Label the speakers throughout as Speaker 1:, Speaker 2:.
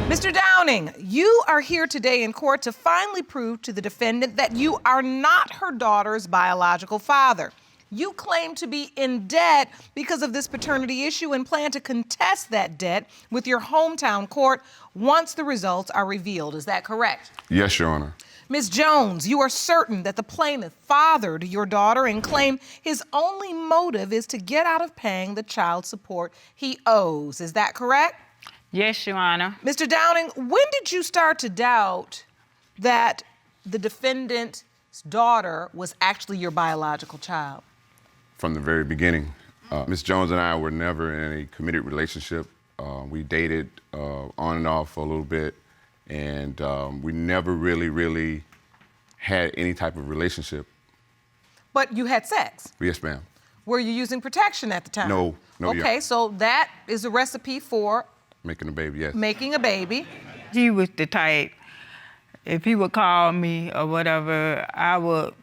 Speaker 1: Mr. Downing, you are here today in court to finally prove to the defendant that you are not her daughter's biological father. You claim to be in debt because of this paternity issue and plan to contest that debt with your hometown court once the results are revealed. Is that correct?
Speaker 2: Yes, Your Honor.
Speaker 1: Ms. Jones, you are certain that the plaintiff fathered your daughter and claim his only motive is to get out of paying the child support he owes. Is that correct?
Speaker 3: Yes, Your Honor.
Speaker 1: Mr. Downing, when did you start to doubt that the defendant's daughter was actually your biological child?
Speaker 2: From the very beginning. Ms. Jones and I were never in a committed relationship. We dated on and off for a little bit, and we never really had any type of relationship.
Speaker 1: But you had sex?
Speaker 2: Yes, ma'am.
Speaker 1: Were you using protection at the time?
Speaker 2: No,
Speaker 1: Okay,
Speaker 2: yeah.
Speaker 1: so that is a recipe for
Speaker 2: Making a baby, yes.
Speaker 1: making a baby.
Speaker 3: He was the type, if he would call me or whatever, I would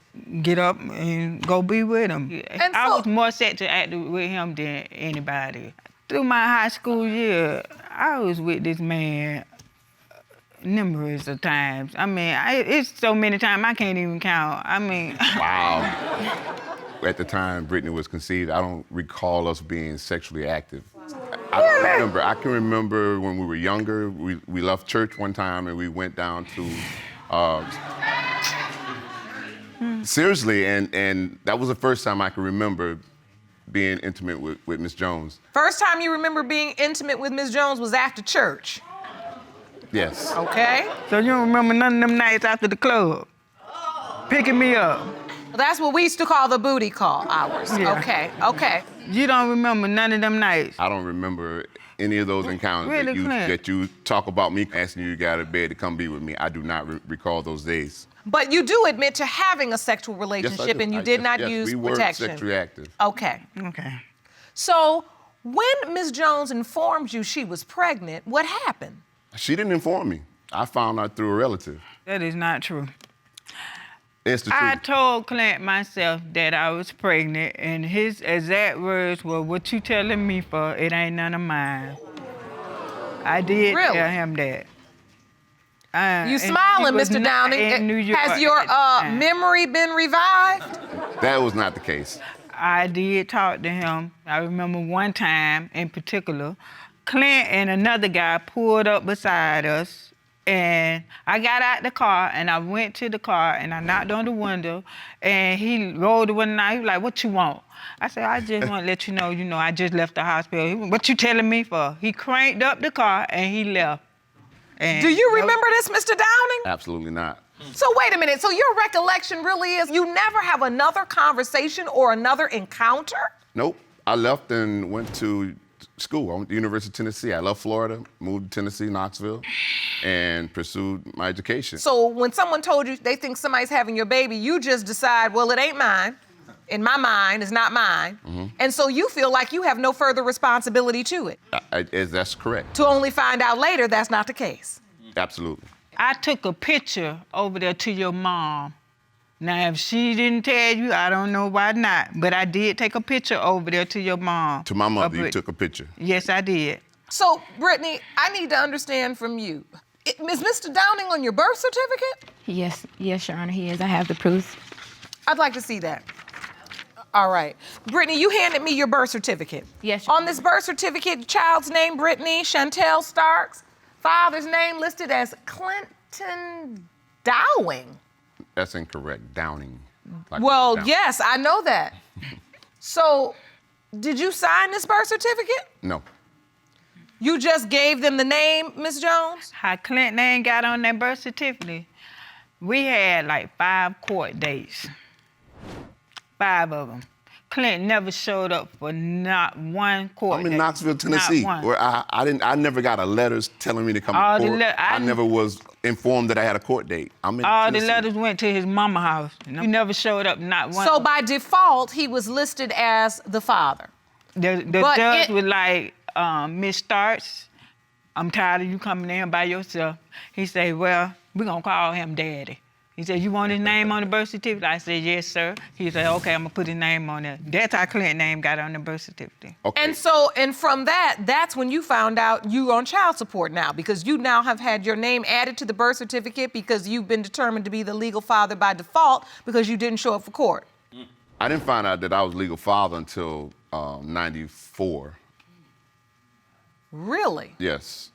Speaker 3: get up and go be with him.
Speaker 1: And
Speaker 3: I
Speaker 1: so-
Speaker 3: was more sexually active with him than anybody. Through my high school year, I was with this man numerous of times. I mean, it's so many times I can't even count. I mean...
Speaker 2: Wow. At the time Brittany was conceived, I don't recall us being sexually active. I can remember when we were younger, we left church one time and we went down to, seriously, and that was the first time I can remember being intimate with Miss Jones.
Speaker 1: First time you remember being intimate with Ms. Jones was after church?
Speaker 2: Yes.
Speaker 1: Okay.
Speaker 3: So you don't remember none of them nights after the club? Picking me up?
Speaker 1: That's what we used to call the booty call hours.
Speaker 3: Yeah.
Speaker 1: Okay.
Speaker 3: You don't remember none of them nights?
Speaker 2: I don't remember any of those encounters
Speaker 3: Really, Clint?
Speaker 2: that you talk about me asking you to get out of bed to come be with me. I do not recall those days.
Speaker 1: But you do admit to having a sexual
Speaker 2: Yes, I
Speaker 1: relationship
Speaker 2: do.
Speaker 1: and you did not
Speaker 2: yes,
Speaker 1: use
Speaker 2: we were
Speaker 1: protection.
Speaker 2: sexually active.
Speaker 1: Okay.
Speaker 3: Okay.
Speaker 1: So when Ms. Jones informed you she was pregnant, what happened?
Speaker 2: She didn't inform me. I found out through a relative.
Speaker 3: That is not true.
Speaker 2: It's the
Speaker 3: I
Speaker 2: truth.
Speaker 3: told Clint myself that I was pregnant, and his exact words were, "What you telling me for? It ain't none of mine." I did
Speaker 1: Really?
Speaker 3: tell him that.
Speaker 1: You
Speaker 3: and
Speaker 1: smiling,
Speaker 3: he was
Speaker 1: Mr.
Speaker 3: not
Speaker 1: Downing.
Speaker 3: in New York
Speaker 1: Has your
Speaker 3: at the time.
Speaker 1: memory been revived?
Speaker 2: That was not the case.
Speaker 3: I did talk to him. I remember one time in particular, Clint and another guy pulled up beside us, and I got out the car and I went to the car and I knocked on the window, and he rolled the window down. He was like, "What you want?" I said, "I just want to let you know, I just left the hospital." He went, "What you telling me for?" He cranked up the car and he left. And
Speaker 1: Do you remember this, Mr. Downing?
Speaker 2: Absolutely not.
Speaker 1: So wait a minute, so your recollection really is you never have another conversation or another encounter?
Speaker 2: Nope. I left and went to school. I went to the University of Tennessee. I left Florida, moved to Tennessee, Knoxville, and pursued my education.
Speaker 1: So when someone told you they think somebody's having your baby, you just decide, well, it ain't mine. In my mind, it's not mine.
Speaker 2: Mm-hmm.
Speaker 1: And so you feel like you have no further responsibility to it.
Speaker 2: That's correct.
Speaker 1: To only find out later that's not the case.
Speaker 2: Absolutely.
Speaker 3: I took a picture over there to your mom. Now, if she didn't tell you, I don't know why not. But I did take a picture over there to your mom.
Speaker 2: To my mother, you
Speaker 3: Of-
Speaker 2: took a picture.
Speaker 3: Yes, I did.
Speaker 1: So, Brittany, I need to understand from you. Is Mr. Downing on your birth certificate?
Speaker 4: Yes, Your Honor, he is. I have the proof.
Speaker 1: I'd like to see that. All right. Brittany, you handed me your birth certificate.
Speaker 4: Yes, Your
Speaker 1: On this birth certificate, child's name, Brittany Chantel Starks. Father's name listed as Clinton Dowing.
Speaker 2: That's incorrect. Downing. Like
Speaker 1: Well,
Speaker 2: Downing.
Speaker 1: yes, I know that. So, did you sign this birth certificate?
Speaker 2: No.
Speaker 1: You just gave them the name, Ms. Jones?
Speaker 3: How Clint name got on that birth certificate, we had like 5 court dates. 5 of them. Clint never showed up for not one court
Speaker 2: I'm in
Speaker 3: date.
Speaker 2: Knoxville, Tennessee,
Speaker 3: Not one.
Speaker 2: where I never got a letter telling me to come
Speaker 3: All
Speaker 2: to
Speaker 3: the
Speaker 2: court. I never was informed that I had a court date. I'm in
Speaker 3: All the
Speaker 2: Tennessee.
Speaker 3: letters went to his mama house. You never showed up, not one.
Speaker 1: So by default, he was listed as the father.
Speaker 3: The
Speaker 1: But
Speaker 3: judge
Speaker 1: it-
Speaker 3: was like, Miss Starks, I'm tired of you coming in by yourself. He said, well, we're gonna call him Daddy. He said, you want his name on the birth certificate? I said, yes, sir. He said, okay, I'm gonna put his name on there. That's how Clint's name got on the birth certificate.
Speaker 2: Okay.
Speaker 1: And from that's when you found out you were on child support now, because you now have had your name added to the birth certificate because you've been determined to be the legal father by default because you didn't show up for court.
Speaker 2: I didn't find out that I was legal father until 94.
Speaker 1: Really?
Speaker 2: Yes.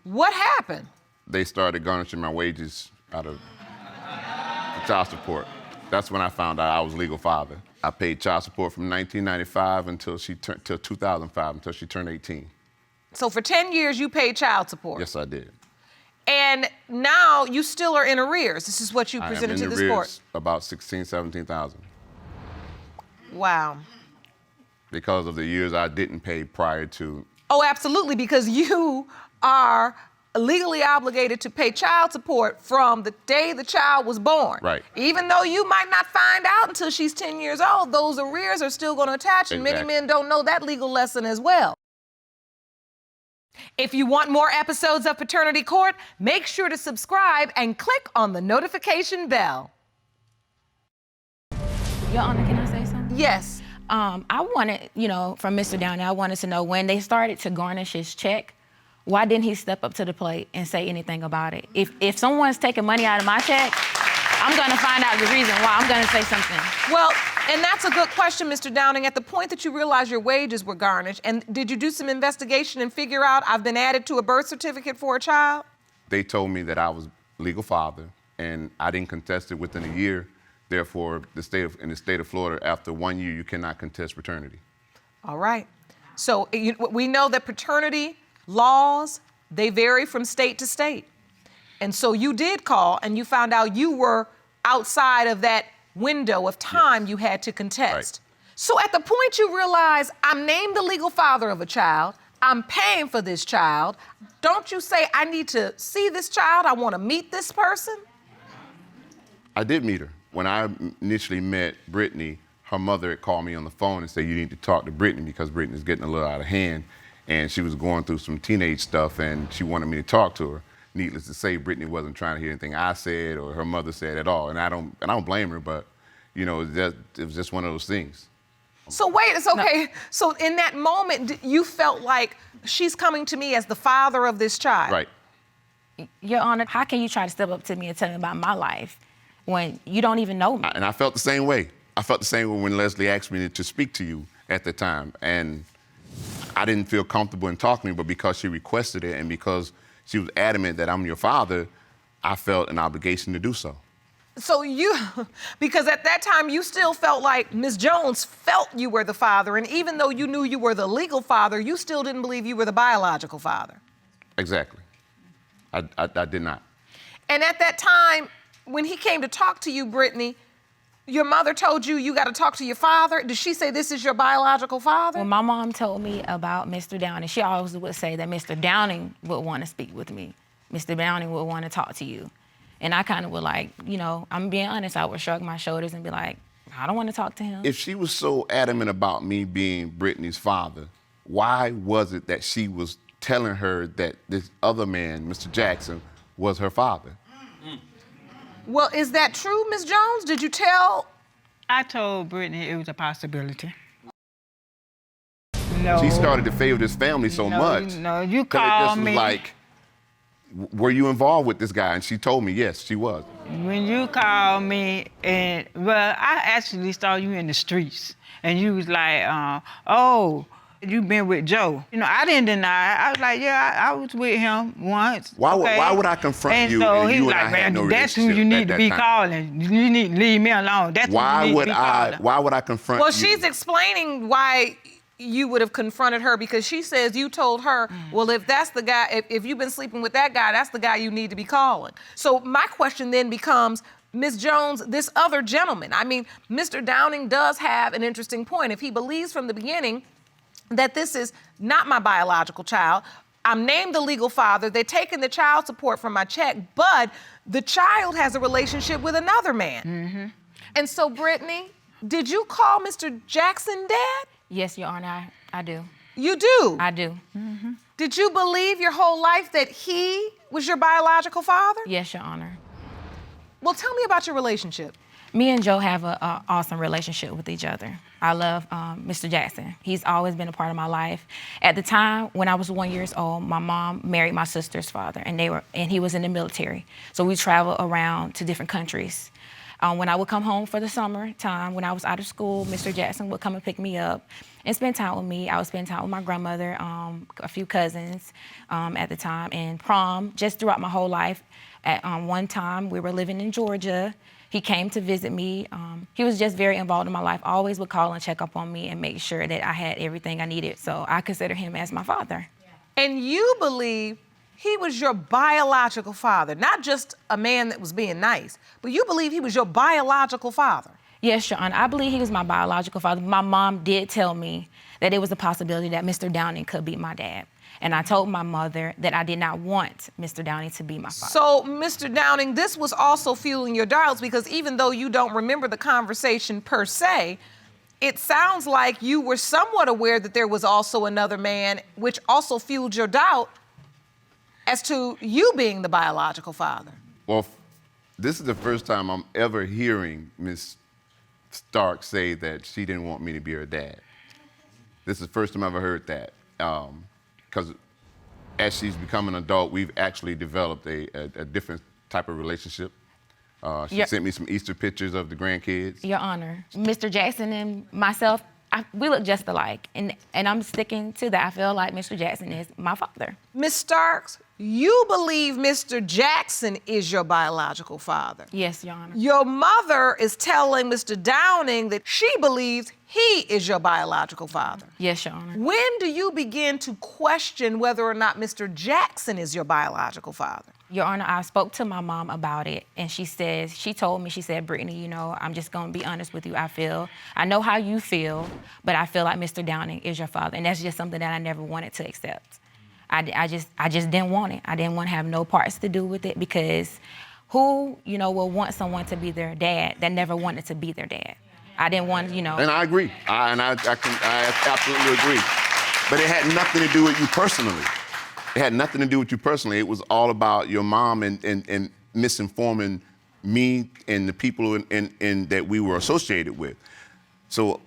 Speaker 1: What happened?
Speaker 2: They started garnishing my wages out of the child support. That's when I found out I was legal father. I paid child support from 1995 until 2005, until she turned 18.
Speaker 1: So for 10 years, you paid child support?
Speaker 2: Yes, I did.
Speaker 1: And now you still are in arrears. This is what you presented to this court.
Speaker 2: About 16, 17,000.
Speaker 1: Wow.
Speaker 2: Because of the years I didn't pay prior to.
Speaker 1: Oh, absolutely, because you are legally obligated to pay child support from the day the child was born.
Speaker 2: Right.
Speaker 1: Even though you might not find out until she's 10 years old, those arrears are still going to attach, and many men don't know that legal lesson as well. If you want more episodes of Paternity Court, make sure to subscribe and click on the notification bell.
Speaker 4: Your Honor, can I say something?
Speaker 1: Yes.
Speaker 4: I wanted, from Mr. Downey, I wanted to know when they started to garnish his check, why didn't he step up to the plate and say anything about it? If someone's taking money out of my check, I'm gonna find out the reason why. I'm gonna say something.
Speaker 1: Well, and that's a good question, Mr. Downing. At the point that you realized your wages were garnished, and did you do some investigation and figure out I've been added to a birth certificate for a child?
Speaker 2: They told me that I was legal father, and I didn't contest it within a year. Therefore, in the state of Florida, after 1 year, you cannot contest paternity.
Speaker 1: All right. So we know that paternity laws, they vary from state to state. And so you did call and you found out you were outside of that window of time you had to contest. Right. So at the point you realize I'm named the legal father of a child, I'm paying for this child, don't you say, I need to see this child, I want to meet this person?
Speaker 2: I did meet her. When I initially met Brittany, her mother had called me on the phone and said, you need to talk to Brittany because Brittany's getting a little out of hand. And she was going through some teenage stuff and she wanted me to talk to her. Needless to say, Brittany wasn't trying to hear anything I said or her mother said at all. And I don't blame her, but it was just one of those things.
Speaker 1: So wait, it's okay. No. So in that moment, you felt like she's coming to me as the father of this child.
Speaker 2: Right.
Speaker 4: Your Honor, how can you try to step up to me and tell me about my life when you don't even know me?
Speaker 2: And I felt the same way. I felt the same way when Leslie asked me to speak to you at the time. And I didn't feel comfortable in talking to you, but because she requested it and because she was adamant that I'm your father, I felt an obligation to do so.
Speaker 1: So because at that time you still felt like Ms. Jones felt you were the father, and even though you knew you were the legal father, you still didn't believe you were the biological father.
Speaker 2: Exactly. I did not.
Speaker 1: And at that time, when he came to talk to you, Brittany, your mother told you got to talk to your father. Did she say this is your biological father?
Speaker 4: Well, my mom told me about Mr. Downing. She always would say that Mr. Downing would want to speak with me. Mr. Downing would want to talk to you. And I kind of would I'm being honest, I would shrug my shoulders and be like, I don't want to talk to him.
Speaker 2: If she was so adamant about me being Brittany's father, why was it that she was telling her that this other man, Mr. Jackson, was her father?
Speaker 1: Well, is that true, Ms. Jones? Did you tell?
Speaker 3: I told Brittany it was a possibility. No.
Speaker 2: She started to favor this family so much.
Speaker 3: No, you called me.
Speaker 2: It was like, were you involved with this guy? And she told me, yes, she was.
Speaker 3: When you called me, I actually saw you in the streets. And you was like, oh, you been with Joe. I didn't deny it. I was like, yeah, I was with him once.
Speaker 2: Why would I confront you
Speaker 3: so
Speaker 2: and you and
Speaker 3: like,
Speaker 2: I had no
Speaker 3: that's
Speaker 2: relationship
Speaker 3: who you need
Speaker 2: at
Speaker 3: to be
Speaker 2: time.
Speaker 3: calling. You need to leave me alone. That's who you need to be calling.
Speaker 2: Why would I confront you?
Speaker 1: Well, she's explaining why you would have confronted her, because she says you told her, well, if that's the guy, if you've been sleeping with that guy, that's the guy you need to be calling. So my question then becomes, Ms. Jones, this other gentleman, Mr. Downing does have an interesting point. If he believes from the beginning that this is not my biological child, I'm named the legal father, they're taking the child support from my check, but the child has a relationship with another man. Mm-hmm. And so, Brittany, did you call Mr. Jackson dad?
Speaker 4: Yes, Your Honor, I do.
Speaker 1: You do?
Speaker 4: I do. Mm-hmm.
Speaker 1: Did you believe your whole life that he was your biological father?
Speaker 4: Yes, Your Honor.
Speaker 1: Well, tell me about your relationship.
Speaker 4: Me and Joe have an awesome relationship with each other. I love Mr. Jackson. He's always been a part of my life. At the time when I was 1 year old, my mom married my sister's father, and he was in the military. So we traveled around to different countries. When I would come home for the summertime, when I was out of school, Mr. Jackson would come and pick me up and spend time with me. I would spend time with my grandmother, a few cousins at the time, and prom, just throughout my whole life. At one time, we were living in Georgia. He came to visit me. He was just very involved in my life, always would call and check up on me and make sure that I had everything I needed. So I consider him as my father.
Speaker 1: And you believe he was your biological father, not just a man that was being nice, but you believe he was your biological father.
Speaker 4: Yes, Your Honor, I believe he was my biological father. My mom did tell me that it was a possibility that Mr. Downing could be my dad. And I told my mother that I did not want Mr. Downing to be my father.
Speaker 1: So, Mr. Downing, this was also fueling your doubts because even though you don't remember the conversation per se, it sounds like you were somewhat aware that there was also another man, which also fueled your doubt as to you being the biological father.
Speaker 2: Well, this is the first time I'm ever hearing Ms. Stark say that she didn't want me to be her dad. This is the first time I've ever heard that. Because as she's become an adult, we've actually developed a different type of relationship. She sent me some Easter pictures of the grandkids.
Speaker 4: Your Honor, Mr. Jackson and myself, we look just alike. And I'm sticking to that. I feel like Mr. Jackson is my father.
Speaker 1: Ms. Starks, you believe Mr. Jackson is your biological father.
Speaker 4: Yes, Your Honor.
Speaker 1: Your mother is telling Mr. Downing that she believes he is your biological father.
Speaker 4: Yes, Your Honor.
Speaker 1: When do you begin to question whether or not Mr. Jackson is your biological father?
Speaker 4: Your Honor, I spoke to my mom about it, and she told me, Brittany, you know, I'm just gonna be honest with you. I know how you feel, but I feel like Mr. Downing is your father, and that's just something that I never wanted to accept. I just didn't want it. I didn't want to have no parts to do with it because who, you know, will want someone to be their dad that never wanted to be their dad? I didn't want, you know.
Speaker 2: And I agree. I absolutely agree. But it had nothing to do with you personally. It had nothing to do with you personally. It was all about your mom and misinforming me and the people in that we were associated with. So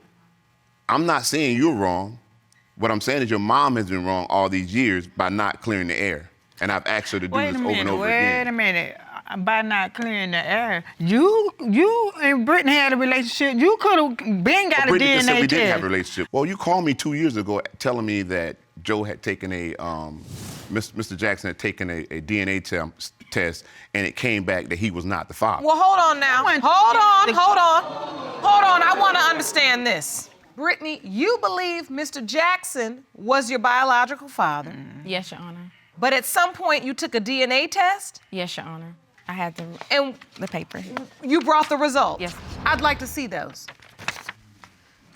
Speaker 2: I'm not saying you're wrong. What I'm saying is your mom has been wrong all these years by not clearing the air. And I've asked her to do this over and over again.
Speaker 3: Wait a minute. By not clearing the air, you and Brittany had a relationship. You could have been got a DNA test.
Speaker 2: We didn't have a relationship. Well, you called me 2 years ago telling me that Joe had taken Mr. Jackson had taken a DNA test, and it came back that he was not the father.
Speaker 1: Well, hold on now. Hold on. I want to understand this. Brittany, you believe Mr. Jackson was your biological father.
Speaker 4: Yes, Your Honor.
Speaker 1: But at some point you took a DNA test?
Speaker 4: Yes, Your Honor. I had the paper.
Speaker 1: You brought the results?
Speaker 4: Yes.
Speaker 1: I'd like to see those.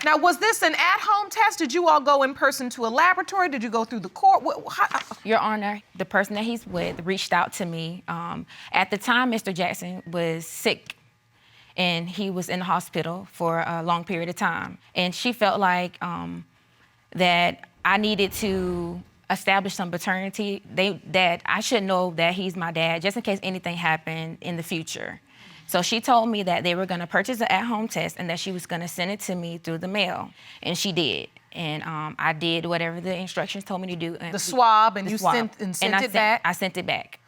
Speaker 1: Now, was this an at-home test? Did you all go in person to a laboratory? Did you go through the court?
Speaker 4: Your Honor, the person that he's with reached out to me. At the time, Mr. Jackson was sick, and he was in the hospital for a long period of time. And she felt like that I needed to establish some paternity, that I should know that he's my dad, just in case anything happened in the future. So she told me that they were gonna purchase an at-home test and that she was gonna send it to me through the mail. And she did. And I did whatever the instructions told me to do. And
Speaker 1: the swab, and you sent it back?
Speaker 4: I sent it back.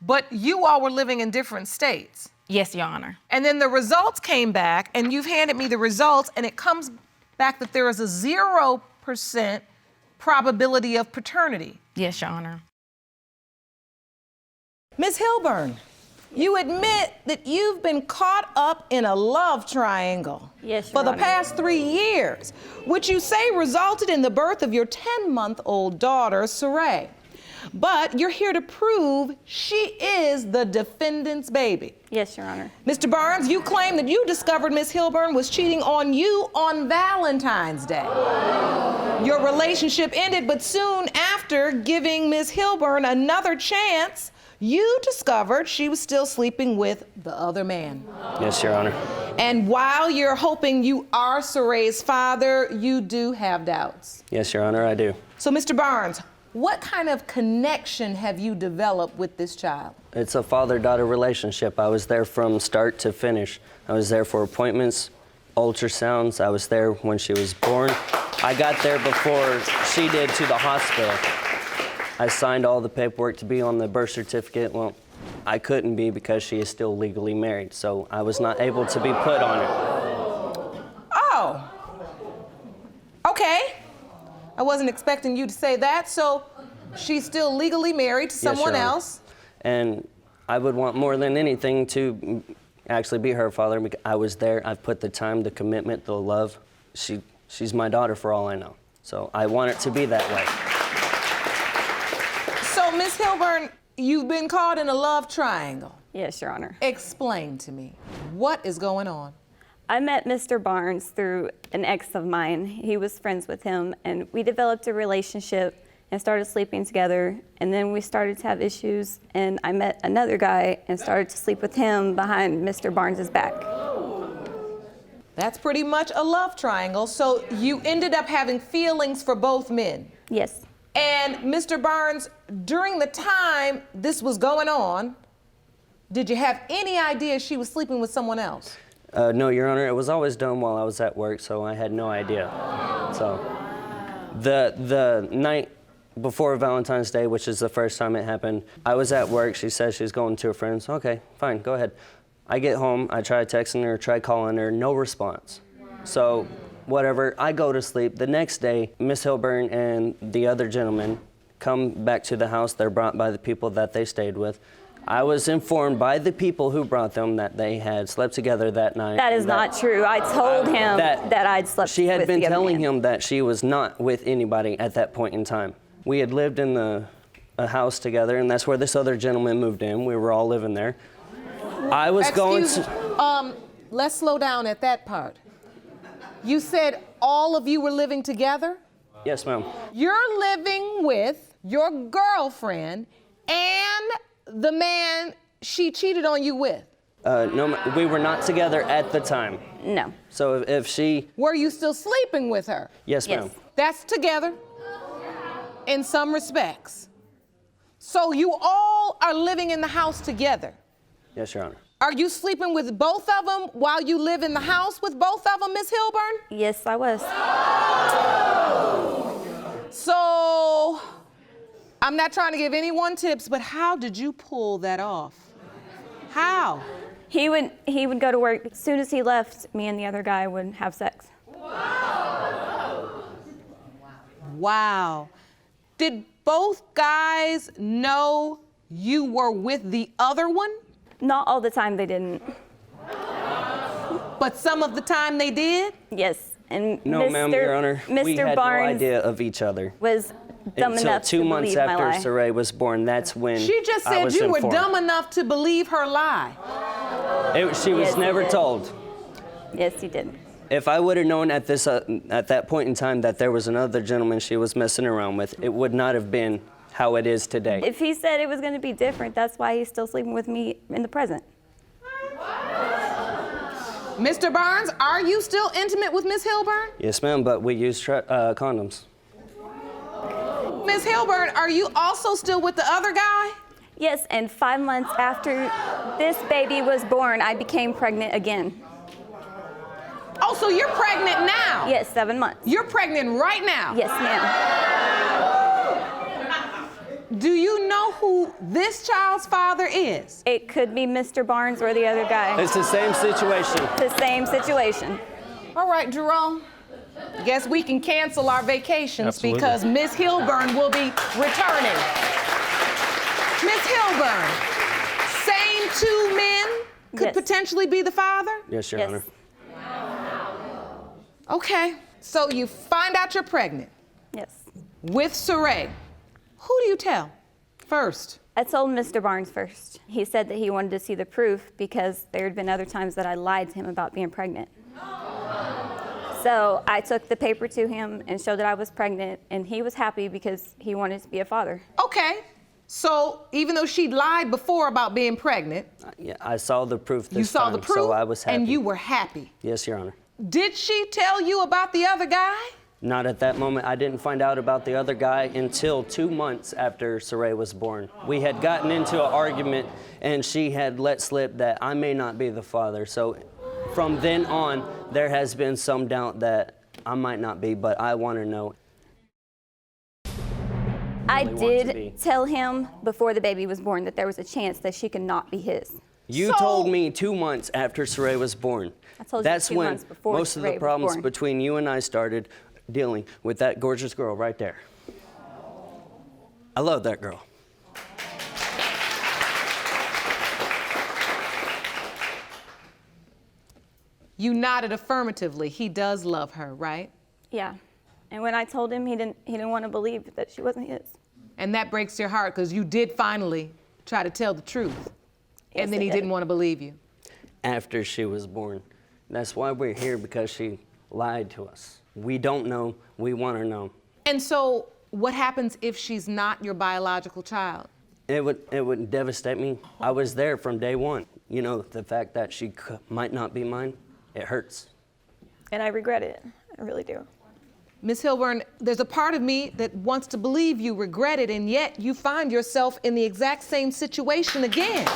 Speaker 1: But you all were living in different states.
Speaker 4: Yes, Your Honor.
Speaker 1: And then the results came back, and you've handed me the results, and it comes back that there is a 0% probability of paternity.
Speaker 4: Yes, Your Honor.
Speaker 1: Ms. Hilburn, you admit that you've been caught up in a love triangle for the past 3 years, which you say resulted in the birth of your 10-month-old daughter, Saray. But you're here to prove she is the defendant's baby.
Speaker 5: Yes, Your Honor.
Speaker 1: Mr. Barnes, you claim that you discovered Ms. Hilburn was cheating on you on Valentine's Day. Your relationship ended, but soon after giving Ms. Hilburn another chance, you discovered she was still sleeping with the other man.
Speaker 5: Yes, Your Honor.
Speaker 1: And while you're hoping you are Saray's father, you do have doubts.
Speaker 5: Yes, Your Honor, I do.
Speaker 1: So, Mr. Barnes, What kind of connection have you developed with this child?
Speaker 5: It's a father-daughter relationship. I was there from start to finish. I was there for appointments, ultrasounds. I was there when she was born. I got there before she did to the hospital. I signed all the paperwork to be on the birth certificate. Well, I couldn't be because she is still legally married, so I was not able to be put on it.
Speaker 1: Oh, okay. I wasn't expecting you to say that, so she's still legally married to someone else.
Speaker 5: And I would want more than anything to actually be her father. Because I was there, I've put the time, the commitment, the love. She's my daughter for all I know. So I want it to be that way.
Speaker 1: So, Ms. Hilburn, you've been caught in a love triangle.
Speaker 6: Yes, Your Honor.
Speaker 1: Explain to me, what is going on?
Speaker 6: I met Mr. Barnes through an ex of mine. He was friends with him, and we developed a relationship and started sleeping together. And then we started to have issues, and I met another guy and started to sleep with him behind Mr. Barnes's back.
Speaker 1: That's pretty much a love triangle. So you ended up having feelings for both men.
Speaker 6: Yes.
Speaker 1: And Mr. Barnes, during the time this was going on, did you have any idea she was sleeping with someone else?
Speaker 5: No, Your Honor, it was always done while I was at work, so I had no idea. So the night before Valentine's Day, which is the first time it happened, I was at work. She said she's going to her friends. Okay, fine, go ahead. I get home, I try texting her, try calling her, no response. So whatever, I go to sleep. The next day, Miss Hilburn and the other gentleman come back to the house. They're brought by the people that they stayed with. I was informed by the people who brought them that they had slept together that night.
Speaker 6: That is not true. I told him that I'd slept with the other man.
Speaker 5: She had been telling him that she was not with anybody at that point in time. We had lived in a house together, and that's where this other gentleman moved in. We were all living there. I was going to...
Speaker 1: Let's slow down at that part. You said all of you were living together?
Speaker 5: Yes, ma'am.
Speaker 1: You're living with your girlfriend and the man she cheated on you with?
Speaker 5: No, we were not together at the time.
Speaker 6: No.
Speaker 5: So if she...
Speaker 1: Were you still sleeping with her?
Speaker 5: Yes, ma'am.
Speaker 6: Yes.
Speaker 1: That's together in some respects. So you all are living in the house together?
Speaker 5: Yes, Your Honor.
Speaker 1: Are you sleeping with both of them while you live in the house with both of them, Ms. Hilburn?
Speaker 6: Yes, I was.
Speaker 1: So, I'm not trying to give anyone tips, but how did you pull that off? How?
Speaker 6: He would go to work. As soon as he left, me and the other guy would have sex.
Speaker 1: Wow. Did both guys know you were with the other one?
Speaker 6: Not all the time, they didn't.
Speaker 1: But some of the time they did?
Speaker 6: Yes, and
Speaker 5: No, ma'am, Your Honor. We
Speaker 6: Mr.
Speaker 5: had
Speaker 6: Barnes
Speaker 5: no idea of each other.
Speaker 6: was dumb
Speaker 5: Until
Speaker 6: enough
Speaker 5: 2
Speaker 6: to
Speaker 5: months
Speaker 6: believe my lie.
Speaker 5: after Saray was born, that's when
Speaker 1: She just
Speaker 5: I
Speaker 1: said
Speaker 5: was
Speaker 1: you were
Speaker 5: informed.
Speaker 1: dumb enough to believe her lie.
Speaker 5: She was
Speaker 6: Yes, he
Speaker 5: never
Speaker 6: did.
Speaker 5: told.
Speaker 6: Yes, he did.
Speaker 5: If I would have known at that point in time that there was another gentleman she was messing around with, it would not have been how it is today.
Speaker 6: If he said it was going to be different, that's why he's still sleeping with me in the present.
Speaker 1: Mr. Barnes, are you still intimate with Ms. Hilburn?
Speaker 5: Yes, ma'am, but we use condoms.
Speaker 1: Ms. Hilburn, are you also still with the other guy?
Speaker 6: Yes, and 5 months after this baby was born, I became pregnant again.
Speaker 1: Oh, so you're pregnant now?
Speaker 6: Yes, 7 months.
Speaker 1: You're pregnant right now?
Speaker 6: Yes, ma'am.
Speaker 1: Do you know who this child's father is?
Speaker 6: It could be Mr. Barnes or the other guy.
Speaker 5: It's the same situation.
Speaker 6: It's the same situation.
Speaker 1: All right, Jerome. Guess we can cancel our vacations
Speaker 7: Absolutely.
Speaker 1: because Ms. Hilburn will be returning. Ms. Hilburn, same two men could
Speaker 6: Yes.
Speaker 1: potentially be the father?
Speaker 5: Yes, Your
Speaker 6: Yes.
Speaker 5: Honor.
Speaker 1: Okay, so you find out you're pregnant
Speaker 6: Yes.
Speaker 1: with Saray. Who do you tell first?
Speaker 6: I told Mr. Barnes first. He said that he wanted to see the proof because there had been other times that I lied to him about being pregnant. So I took the paper to him and showed that I was pregnant, and he was happy because he wanted to be a father.
Speaker 1: Okay, so even though she lied before about being pregnant,
Speaker 5: Yeah, I saw the proof this
Speaker 1: you saw
Speaker 5: time,
Speaker 1: the proof
Speaker 5: so I was happy.
Speaker 1: and you were happy.
Speaker 5: Yes, Your Honor.
Speaker 1: Did she tell you about the other guy?
Speaker 5: Not at that moment. I didn't find out about the other guy until 2 months after Saray was born. We had gotten into an argument, and she had let slip that I may not be the father. So from then on, there has been some doubt that I might not be, but I want to know.
Speaker 6: I
Speaker 5: really want to be.
Speaker 6: did tell him before the baby was born that there was a chance that she could not be his.
Speaker 5: You told me 2 months after Saray was born.
Speaker 6: I told you
Speaker 5: That's
Speaker 6: 2
Speaker 5: when
Speaker 6: months before
Speaker 5: most of
Speaker 6: Saray
Speaker 5: the
Speaker 6: was
Speaker 5: problems
Speaker 6: born.
Speaker 5: between you and I started dealing with that gorgeous girl right there. I love that girl.
Speaker 1: You nodded affirmatively. He does love her, right?
Speaker 6: Yeah. And when I told him, he didn't want to believe that she wasn't his.
Speaker 1: And that breaks your heart because you did finally try to tell the truth.
Speaker 6: Yes,
Speaker 1: And then
Speaker 6: I
Speaker 1: he
Speaker 6: did.
Speaker 1: didn't want to believe you.
Speaker 5: After she was born. That's why we're here, because she lied to us. We don't know. We want to know.
Speaker 1: And so what happens if she's not your biological child?
Speaker 5: It would devastate me. I was there from day one. You know, the fact that she might not be mine, it hurts.
Speaker 6: And I regret it. I really do.
Speaker 1: Ms. Hilburn, there's a part of me that wants to believe you regret it, and yet you find yourself in the exact same situation again.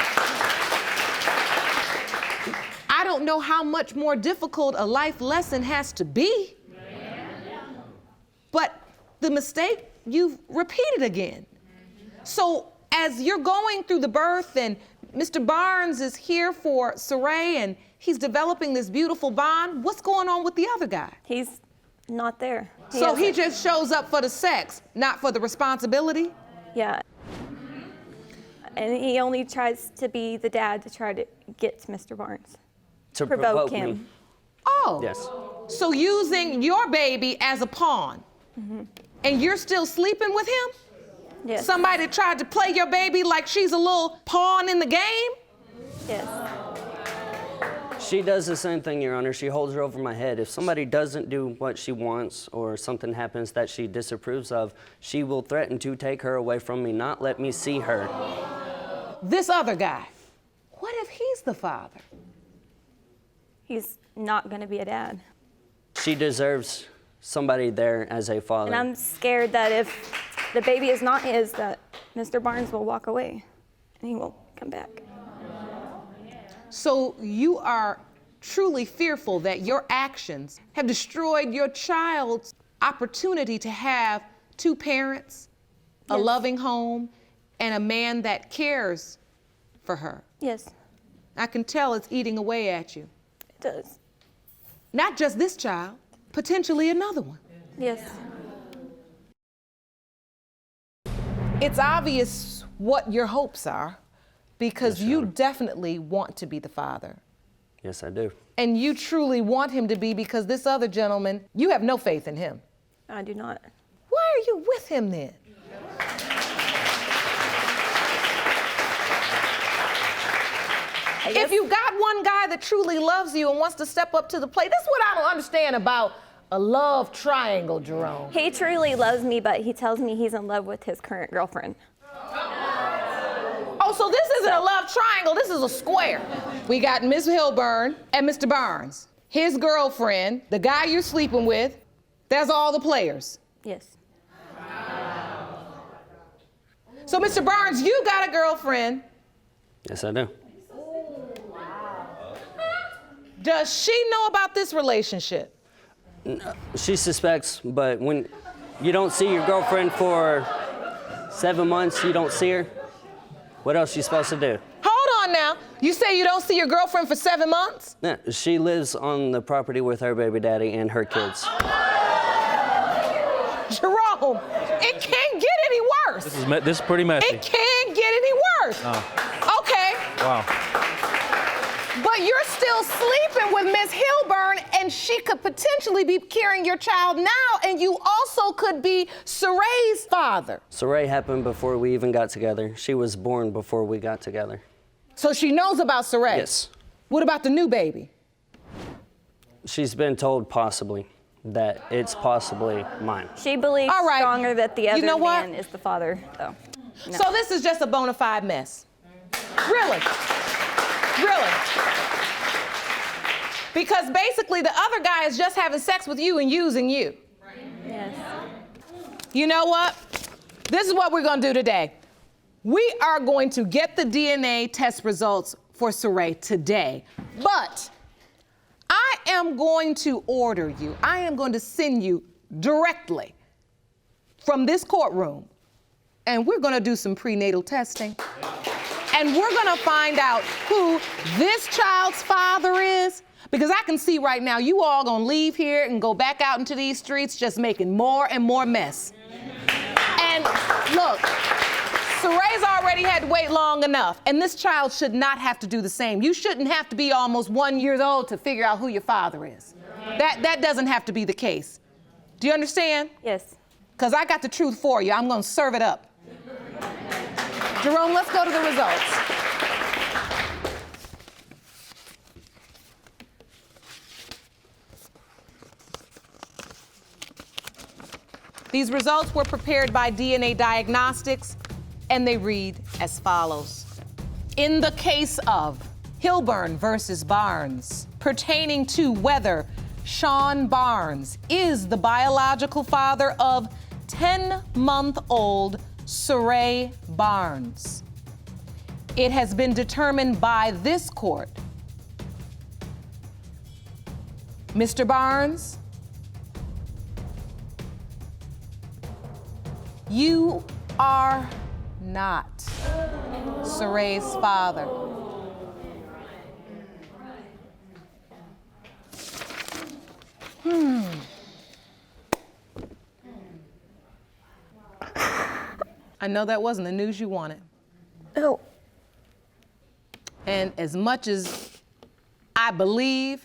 Speaker 1: I don't know how much more difficult a life lesson has to be, but the mistake you've repeated again. So as you're going through the birth and Mr. Barnes is here for Saray and he's developing this beautiful bond, what's going on with the other guy?
Speaker 6: He's not there.
Speaker 1: So he
Speaker 6: hasn't.
Speaker 1: just shows up for the sex, not for the responsibility?
Speaker 6: Yeah. And he only tries to be the dad to try to get to Mr. Barnes.
Speaker 5: To
Speaker 6: Provoke
Speaker 5: provoke
Speaker 6: him.
Speaker 5: me.
Speaker 1: Oh.
Speaker 5: Yes.
Speaker 1: So using your baby as a pawn, and you're still sleeping with him?
Speaker 6: Yes.
Speaker 1: Somebody tried to play your baby like she's a little pawn in the game?
Speaker 6: Yes.
Speaker 5: She does the same thing, Your Honor. She holds her over my head. If somebody doesn't do what she wants or something happens that she disapproves of, she will threaten to take her away from me, not let me see her.
Speaker 1: This other guy, what if he's the father?
Speaker 6: He's not going to be a dad.
Speaker 5: She deserves somebody there as a father.
Speaker 6: And I'm scared that if the baby is not his, that Mr. Barnes will walk away and he won't come back.
Speaker 1: So you are truly fearful that your actions have destroyed your child's opportunity to have two parents, a
Speaker 6: Yes.
Speaker 1: loving home, and a man that cares for her.
Speaker 6: Yes,
Speaker 1: I can tell it's eating away at you.
Speaker 6: it does.
Speaker 1: Not just this child, potentially another one.
Speaker 6: Yes.
Speaker 1: It's obvious what your hopes are because
Speaker 5: Yes,
Speaker 1: you
Speaker 5: Your Honor.
Speaker 1: definitely want to be the father.
Speaker 5: Yes, I do.
Speaker 1: And you truly want him to be because this other gentleman, you have no faith in him.
Speaker 6: I do not.
Speaker 1: Why are you with him then? If you got one guy that truly loves you and wants to step up to the plate, that's what I don't understand about a love triangle, Jerome.
Speaker 6: He truly loves me, but he tells me he's in love with his current girlfriend.
Speaker 1: Oh, so this isn't a love triangle, this is a square. We got Ms. Hilburn and Mr. Barnes. His girlfriend, the guy you're sleeping with, that's all the players.
Speaker 6: Yes.
Speaker 1: So, Mr. Barnes, you got a girlfriend.
Speaker 5: Yes, I do.
Speaker 1: Does she know about this relationship?
Speaker 5: She suspects, but when you don't see your girlfriend for 7 months, you don't see her, what else are you supposed to do?
Speaker 1: Hold on now. You say you don't see your girlfriend for 7 months?
Speaker 5: Yeah, she lives on the property with her baby daddy and her kids.
Speaker 1: Jerome, it can't get any worse.
Speaker 7: This is pretty messy.
Speaker 1: It can't get any worse.
Speaker 7: Oh.
Speaker 1: Okay.
Speaker 7: Wow.
Speaker 1: But you're still sleeping with Miss Hilburn, and she could potentially be carrying your child now, and you also could be Saray's father.
Speaker 5: Saray happened before we even got together. She was born before we got together.
Speaker 1: So she knows about Saray?
Speaker 5: Yes.
Speaker 1: What about the new baby?
Speaker 5: She's been told possibly that it's possibly mine.
Speaker 6: She believes
Speaker 1: All right.
Speaker 6: stronger that the other
Speaker 1: You know what?
Speaker 6: man is the father, though. No.
Speaker 1: So this is just a bona fide mess. Really? Really? Because basically the other guy is just having sex with you and using you. You know what? This is what we're gonna do today. We are going to get the DNA test results for Saray today, but I am going to order you, I am going to send you directly from this courtroom, and we're gonna do some prenatal testing. And we're gonna find out who this child's father is, because I can see right now you all gonna leave here and go back out into these streets just making more and more mess. And look, Saray's already had to wait long enough, and this child should not have to do the same. You shouldn't have to be almost 1 year old to figure out who your father is. That doesn't have to be the case. Do you understand?
Speaker 6: Yes.
Speaker 1: Because I got the truth for you. I'm gonna serve it up. Jerome, let's go to the results. These results were prepared by DNA Diagnostics, and they read as follows. In the case of Hilburn versus Barnes, pertaining to whether Sean Barnes is the biological father of 10-month-old Saray Barnes, it has been determined by this court, Mr. Barnes, you are not Saray's father. I know that wasn't the news you wanted.
Speaker 6: No.
Speaker 1: And as much as I believe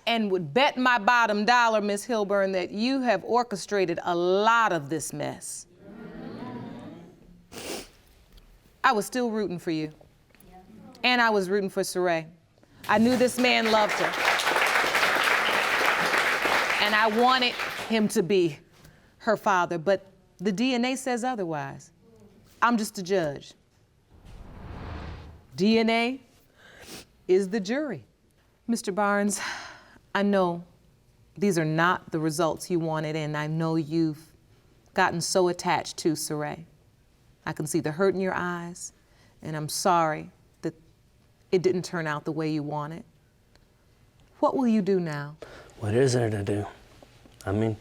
Speaker 1: and would bet my bottom dollar, Miss Hilburn, that you have orchestrated a lot of this mess, I was still rooting for you. And I was rooting for Saray. I knew this man loved her. And I wanted him to be her father, but the DNA says otherwise. I'm just a judge. DNA is the jury. Mr. Barnes, I know these are not the results you wanted, and I know you've gotten so attached to Saray. I can see the hurt in your eyes, and I'm sorry that it didn't turn out the way you wanted. What will you do now?
Speaker 5: What is there to do? I mean,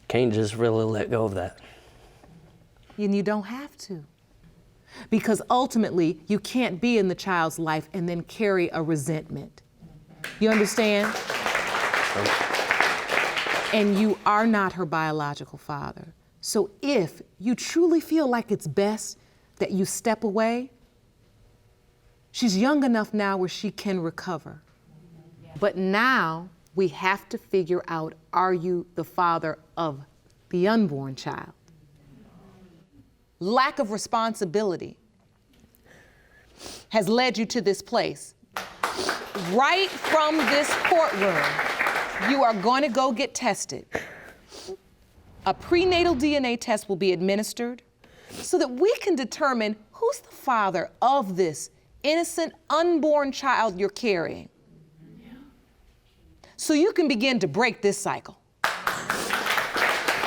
Speaker 5: can't just really let go of that.
Speaker 1: And you don't have to. Because ultimately, you can't be in the child's life and then carry a resentment. You understand? And you are not her biological father. So if you truly feel like it's best that you step away, she's young enough now where she can recover. But now we have to figure out, are you the father of the unborn child? Lack of responsibility has led you to this place. Right from this courtroom, you are going to go get tested. A prenatal DNA test will be administered so that we can determine who's the father of this innocent unborn child you're carrying. So you can begin to break this cycle.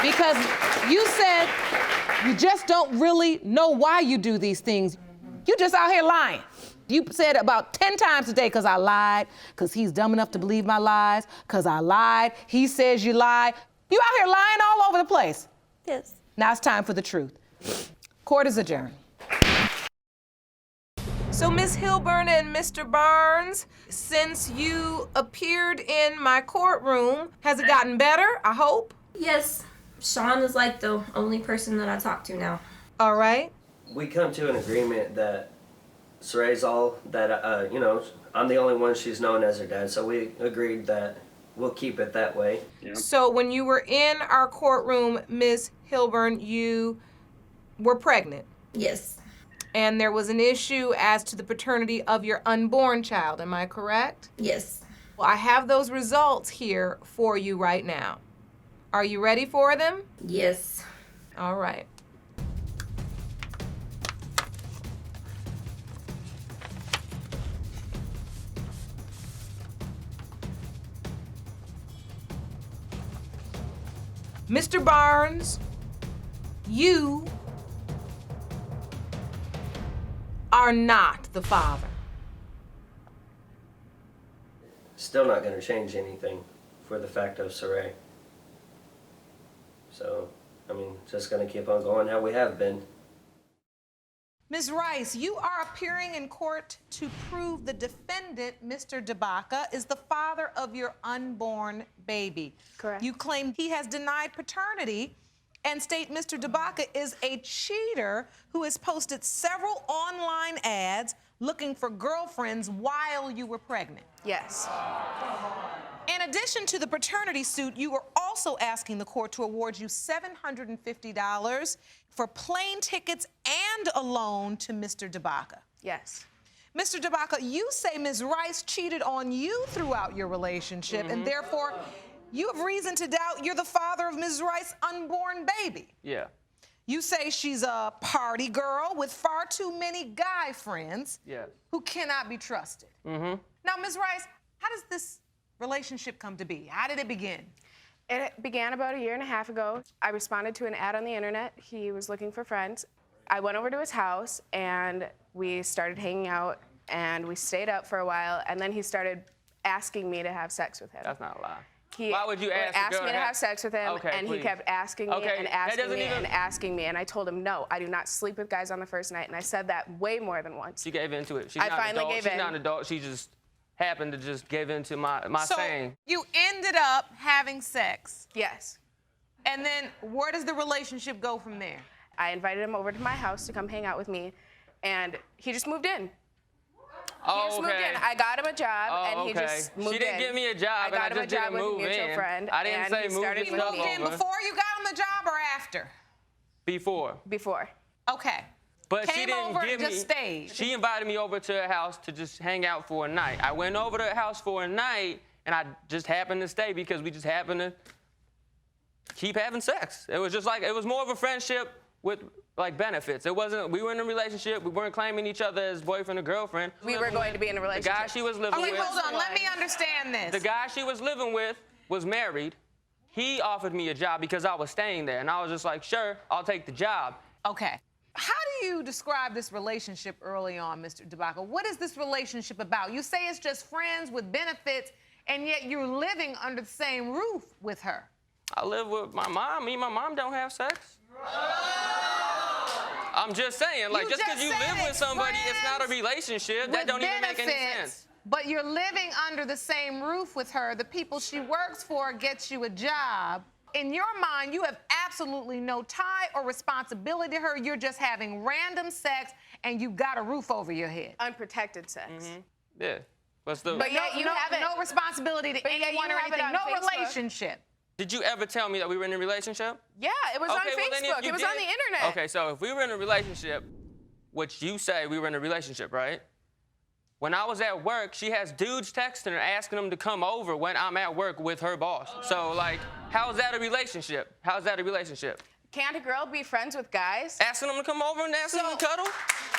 Speaker 1: Because you said you just don't really know why you do these things. You just out here lying. You said about 10 times today, because I lied, because he's dumb enough to believe my lies, because I lied, he says you lied. You out here lying all over the place.
Speaker 6: Yes.
Speaker 1: Now it's time for the truth. Court is adjourned. So, Ms. Hilburn and Mr. Barnes, since you appeared in my courtroom, has it gotten better, I hope?
Speaker 7: Yes. Sean is like the only person that I talk to now.
Speaker 1: All right.
Speaker 5: We come to an agreement that Saray's all that, I'm the only one she's known as her dad, so we agreed that we'll keep it that way.
Speaker 8: Yeah.
Speaker 1: So when you were in our courtroom, Ms. Hilburn, you were pregnant.
Speaker 7: Yes.
Speaker 1: And there was an issue as to the paternity of your unborn child, am I correct?
Speaker 7: Yes.
Speaker 1: Well, I have those results here for you right now. Are you ready for them?
Speaker 7: Yes.
Speaker 1: All right. Mr. Barnes, you are not the father.
Speaker 5: Still not going to change anything for the fact of Saray. So, I mean, just going to keep on going how we have been.
Speaker 1: Ms. Rice, you are appearing in court to prove the defendant, Mr. Debaca, is the father of your unborn baby.
Speaker 8: Correct.
Speaker 1: You claim he has denied paternity and state Mr. Debaca is a cheater who has posted several online ads looking for girlfriends while you were pregnant.
Speaker 8: Yes.
Speaker 1: In addition to the paternity suit, you are also asking the court to award you $750 for plane tickets and a loan to Mr. Debaca.
Speaker 8: Yes.
Speaker 1: Mr. Debaca, you say Ms. Rice cheated on you throughout your relationship, and therefore you have reason to doubt you're the father of Ms. Rice's unborn baby.
Speaker 9: Yeah.
Speaker 1: You say she's a party girl with far too many guy friends who cannot be trusted. Now, Ms. Rice, how does this relationship come to be? How did it begin?
Speaker 8: It began about a year and a half ago. I responded to an ad on the internet. He was looking for friends. I went over to his house and we started hanging out and we stayed up for a while, and then he started asking me to have sex with him.
Speaker 9: That's not a lie.
Speaker 8: He
Speaker 9: Why would you ask
Speaker 8: me to have sex with him,
Speaker 9: Okay,
Speaker 8: and
Speaker 9: please.
Speaker 8: he kept asking me and
Speaker 9: that
Speaker 8: asking
Speaker 9: doesn't
Speaker 8: me
Speaker 9: even...
Speaker 8: and asking me, and I told him, no, I do not sleep with guys on the first night, and I said that way more than once.
Speaker 9: She gave into it. She's
Speaker 8: I
Speaker 9: not
Speaker 8: finally
Speaker 9: an adult.
Speaker 8: gave
Speaker 9: She's
Speaker 8: in.
Speaker 9: not an adult. She just happened to just give into my
Speaker 1: So
Speaker 9: saying.
Speaker 1: you ended up having sex,
Speaker 8: Yes.
Speaker 1: and then where does the relationship go from there?
Speaker 8: I invited him over to my house to come hang out with me, and he just moved in. He just moved in. I got him a job, and he just moved in.
Speaker 9: She didn't give me a job,
Speaker 8: I
Speaker 9: and
Speaker 8: got
Speaker 9: I
Speaker 8: him
Speaker 9: just
Speaker 8: a job
Speaker 9: didn't
Speaker 8: with a
Speaker 9: move
Speaker 8: mutual
Speaker 9: in.
Speaker 8: friend.
Speaker 9: I didn't
Speaker 8: and
Speaker 9: say
Speaker 8: he
Speaker 9: move
Speaker 8: started
Speaker 9: your
Speaker 8: moving
Speaker 9: stuff
Speaker 1: Moved in
Speaker 9: over.
Speaker 1: before you got him the job or after?
Speaker 9: Before.
Speaker 8: Before.
Speaker 1: Okay.
Speaker 9: But she
Speaker 1: Came
Speaker 9: didn't
Speaker 1: over
Speaker 9: give
Speaker 1: and just
Speaker 9: me...
Speaker 1: stayed.
Speaker 9: She invited me over to her house to just hang out for a night. I went over to her house for a night, and I just happened to stay because we just happened to keep having sex. It was just like, it was more of a friendship with like benefits. It wasn't, we were in a relationship, we weren't claiming each other as boyfriend or girlfriend.
Speaker 8: We were going to be in a
Speaker 9: The
Speaker 8: relationship.
Speaker 9: guy she was living
Speaker 1: Okay,
Speaker 9: with...
Speaker 1: hold on. Let me understand this.
Speaker 9: The guy she was living with was married. He offered me a job because I was staying there, and I was just like, sure, I'll take the job.
Speaker 1: Okay. How do you describe this relationship early on, Mr. Debaca? What is this relationship about? You say it's just friends with benefits, and yet you're living under the same roof with her.
Speaker 9: I live with my mom. Me and my mom don't have sex. I'm just saying, like,
Speaker 1: You
Speaker 9: just because
Speaker 1: just
Speaker 9: you
Speaker 1: said
Speaker 9: live with
Speaker 1: it's
Speaker 9: somebody, it's not a
Speaker 1: friends
Speaker 9: relationship. That
Speaker 1: with
Speaker 9: don't even make any
Speaker 1: benefits,
Speaker 9: sense.
Speaker 1: But you're living under the same roof with her. The people she works for gets you a job. In your mind, you have absolutely no tie or responsibility to her. You're just having random sex, and you got a roof over your head.
Speaker 8: Unprotected sex.
Speaker 9: Yeah. What's the...
Speaker 8: But yet you haven't.
Speaker 1: No responsibility to
Speaker 8: But yet
Speaker 1: anyone
Speaker 8: you
Speaker 1: or
Speaker 8: have it
Speaker 1: anything.
Speaker 8: on
Speaker 1: No
Speaker 8: Facebook.
Speaker 1: relationship.
Speaker 9: Did you ever tell me that we were in a relationship?
Speaker 8: Yeah, it was on
Speaker 9: well, then if
Speaker 8: Facebook.
Speaker 9: you
Speaker 8: It was on
Speaker 9: did-
Speaker 8: the internet.
Speaker 9: Okay, so if we were in a relationship, which you say we were in a relationship, right? When I was at work, she has dudes texting her asking them to come over when I'm at work with her boss. So, like, how's that a relationship? How's that a relationship?
Speaker 8: Can't a girl be friends with guys?
Speaker 9: Asking them to come over and asking them to cuddle?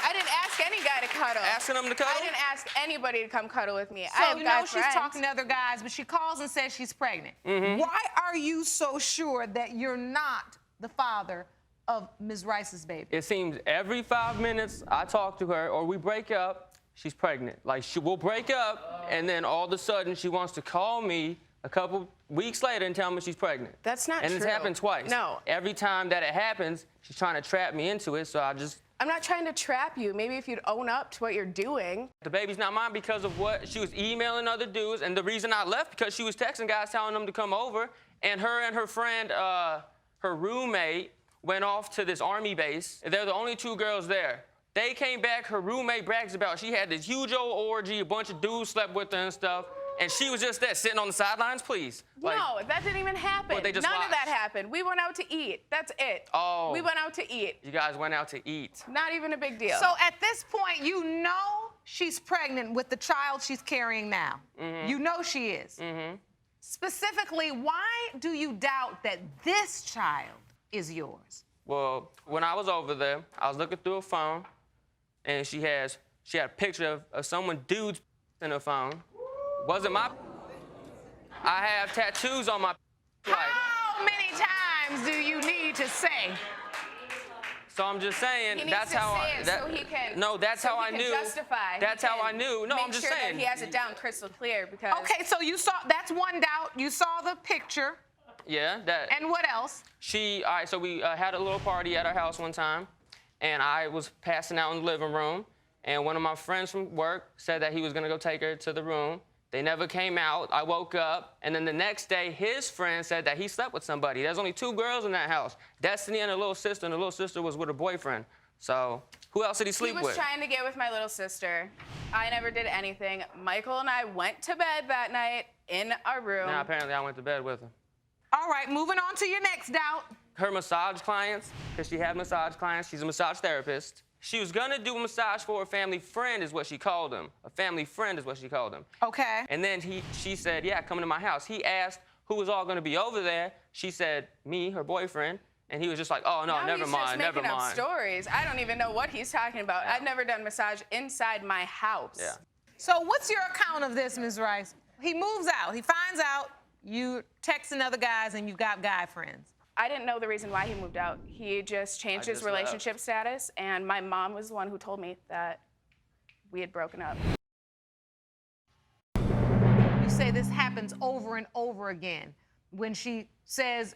Speaker 8: I didn't ask any guy to cuddle.
Speaker 9: Asking them to cuddle?
Speaker 8: I didn't ask anybody to come cuddle with me. I
Speaker 1: So
Speaker 8: have
Speaker 1: you
Speaker 8: guy
Speaker 1: know she's
Speaker 8: friends.
Speaker 1: talking to other guys, but she calls and says she's pregnant. Why are you so sure that you're not the father of Ms. Rice's baby?
Speaker 9: It seems every 5 minutes I talk to her or we break up, she's pregnant. Like, we'll break up, and then all of a sudden she wants to call me a couple weeks later and tell me she's pregnant.
Speaker 8: That's not
Speaker 9: And it's
Speaker 8: true.
Speaker 9: happened twice.
Speaker 8: No.
Speaker 9: Every time that it happens, she's trying to trap me into it, so I just...
Speaker 8: I'm not trying to trap you. Maybe if you'd own up to what you're doing.
Speaker 9: The baby's not mine because of what she was emailing other dudes, and the reason I left because she was texting guys telling them to come over, and her friend, her roommate, went off to this army base. They're the only two girls there. They came back, her roommate brags about she had this huge old orgy, a bunch of dudes slept with her and stuff, and she was just there sitting on the sidelines, please. Like,
Speaker 8: No, that didn't even happen.
Speaker 9: Well, they just
Speaker 8: None of
Speaker 9: watched.
Speaker 8: that happened. We went out to eat. That's it.
Speaker 9: Oh.
Speaker 8: We went out to eat.
Speaker 9: you guys went out to eat.
Speaker 8: Not even a big deal.
Speaker 1: So at this point, you know she's pregnant with the child she's carrying now. You know she is. Specifically, why do you doubt that this child is yours?
Speaker 9: Well, when I was over there, I was looking through her phone, and she had a picture of someone dude's in her phone. Wasn't my... I have tattoos on my...
Speaker 1: How many times times do you need to say?
Speaker 9: So I'm just saying,
Speaker 8: He needs
Speaker 9: that's
Speaker 8: to
Speaker 9: how
Speaker 8: say
Speaker 9: I.
Speaker 8: it
Speaker 9: That,
Speaker 8: so he can.
Speaker 9: no, that's
Speaker 8: so
Speaker 9: how
Speaker 8: he
Speaker 9: I
Speaker 8: can
Speaker 9: knew.
Speaker 8: Justify.
Speaker 9: That's how I knew. No, I'm just
Speaker 8: make sure
Speaker 9: saying.
Speaker 8: that he has it down crystal clear because.
Speaker 1: Okay, so you saw, that's one doubt. You saw the picture.
Speaker 9: Yeah, that.
Speaker 1: And what else?
Speaker 9: All right, so we had a little party at our house one time, and I was passing out in the living room, and one of my friends from work said that he was gonna go take her to the room. They never came out. I woke up, and then the next day, his friend said that he slept with somebody. There's only 2 girls in that house, Destiny and a little sister, and the little sister was with her boyfriend. So who else did he sleep with?
Speaker 8: He was trying to get with my little sister. I never did anything. Michael and I went to bed that night in our room.
Speaker 9: Now, apparently I went to bed with him.
Speaker 1: All right, moving on to your next doubt.
Speaker 9: Her massage clients, because she had massage clients, she's a massage therapist. She was gonna do a massage for a family friend is what she called him. A family friend is what she called him.
Speaker 1: Okay.
Speaker 9: And then she said, yeah, come to my house. He asked who was all gonna be over there. She said, me, her boyfriend. And he was just like, oh, no,
Speaker 8: now
Speaker 9: never
Speaker 8: he's
Speaker 9: mind,
Speaker 8: just
Speaker 9: never
Speaker 8: making
Speaker 9: mind.
Speaker 8: up stories. I don't even know what he's talking about.
Speaker 9: Yeah.
Speaker 8: I've never done massage inside my house.
Speaker 9: Yeah.
Speaker 1: So what's your account of this, Ms. Rice? He moves out. He finds out you texting other guys and you've got guy friends.
Speaker 8: I didn't know the reason why he moved out. He just changed his relationship status, and my mom was the one who told me that we had broken up.
Speaker 1: You say this happens over and over again when she says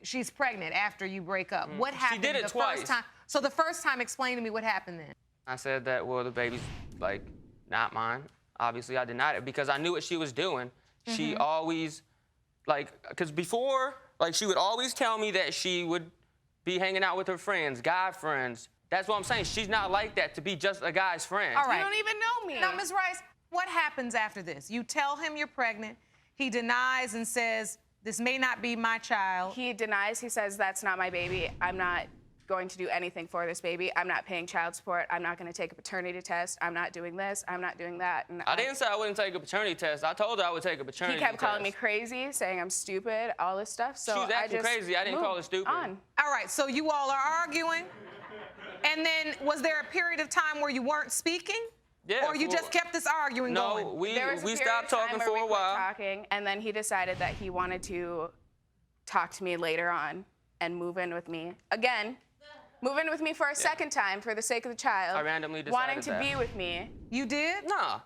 Speaker 1: she's pregnant after you break up. What happened
Speaker 9: did it
Speaker 1: the
Speaker 9: twice.
Speaker 1: first time? So the first time, explain to me what happened then.
Speaker 9: I said that, well, the baby's, like, not mine. Obviously, I denied it because I knew what she was doing. She always, like, because before, like, she would always tell me that she would be hanging out with her friends, guy friends. That's what I'm saying. She's not like that to be just a guy's friend.
Speaker 1: All right.
Speaker 8: You don't even know me.
Speaker 1: Now, Ms. Rice, what happens after this? You tell him you're pregnant. He denies and says, this may not be my child.
Speaker 8: He denies. He says, that's not my baby. I'm not going to do anything for this baby. I'm not paying child support. I'm not going to take a paternity test. I'm not doing this. I'm not doing that. And
Speaker 9: I didn't say I wouldn't take a paternity test. I told her I would take a paternity test.
Speaker 8: He kept calling me crazy, saying I'm stupid, all this stuff. So
Speaker 9: She was acting crazy. I didn't call her stupid.
Speaker 8: On.
Speaker 1: All right, so you all are arguing. And then was there a period of time where you weren't speaking?
Speaker 9: Yeah.
Speaker 1: Or you just kept this arguing going?
Speaker 9: No, we
Speaker 8: There was a period
Speaker 9: stopped
Speaker 8: of time
Speaker 9: talking
Speaker 8: where
Speaker 9: for
Speaker 8: we
Speaker 9: a
Speaker 8: quit
Speaker 9: while.
Speaker 8: talking, and then he decided that he wanted to talk to me later on and move in with me again. Move in with me for a second time for the sake of the child.
Speaker 9: I randomly decided
Speaker 8: wanting to
Speaker 9: that.
Speaker 8: be with me.
Speaker 1: You did?
Speaker 9: Nah.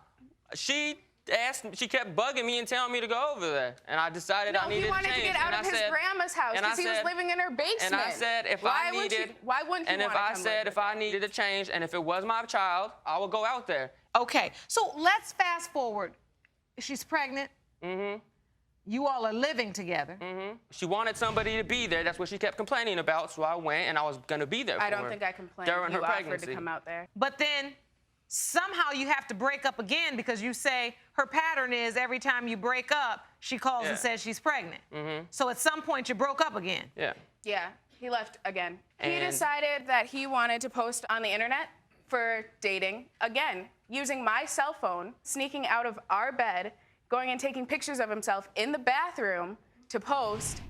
Speaker 9: She kept bugging me and telling me to go over there. And I decided I needed
Speaker 8: he wanted
Speaker 9: to change.
Speaker 8: to get out
Speaker 9: and
Speaker 8: of his grandma's house
Speaker 9: and I
Speaker 8: because he was
Speaker 9: said-
Speaker 8: living in her basement.
Speaker 9: And I said if
Speaker 8: why
Speaker 9: I needed,
Speaker 8: why wouldn't he
Speaker 9: and if
Speaker 8: wanna
Speaker 9: I
Speaker 8: come
Speaker 9: said
Speaker 8: live
Speaker 9: if I needed a change and if it was my child, I would go out there.
Speaker 1: Okay, so let's fast forward. She's pregnant.
Speaker 9: Mm-hmm.
Speaker 1: You all are living together.
Speaker 9: Mm-hmm. She wanted somebody to be there. That's what she kept complaining about. So I went and I was gonna be there for
Speaker 8: I don't
Speaker 9: her
Speaker 8: think I complained.
Speaker 9: during
Speaker 8: You
Speaker 9: her
Speaker 8: offered
Speaker 9: pregnancy.
Speaker 8: to come out there.
Speaker 1: But then somehow you have to break up again because you say her pattern is every time you break up, she calls and says she's pregnant. So at some point you broke up again.
Speaker 9: Yeah.
Speaker 8: Yeah, he left again. He
Speaker 9: And-
Speaker 8: decided that he wanted to post on the internet for dating again, using my cell phone, sneaking out of our bed, going and taking pictures of himself in the bathroom to post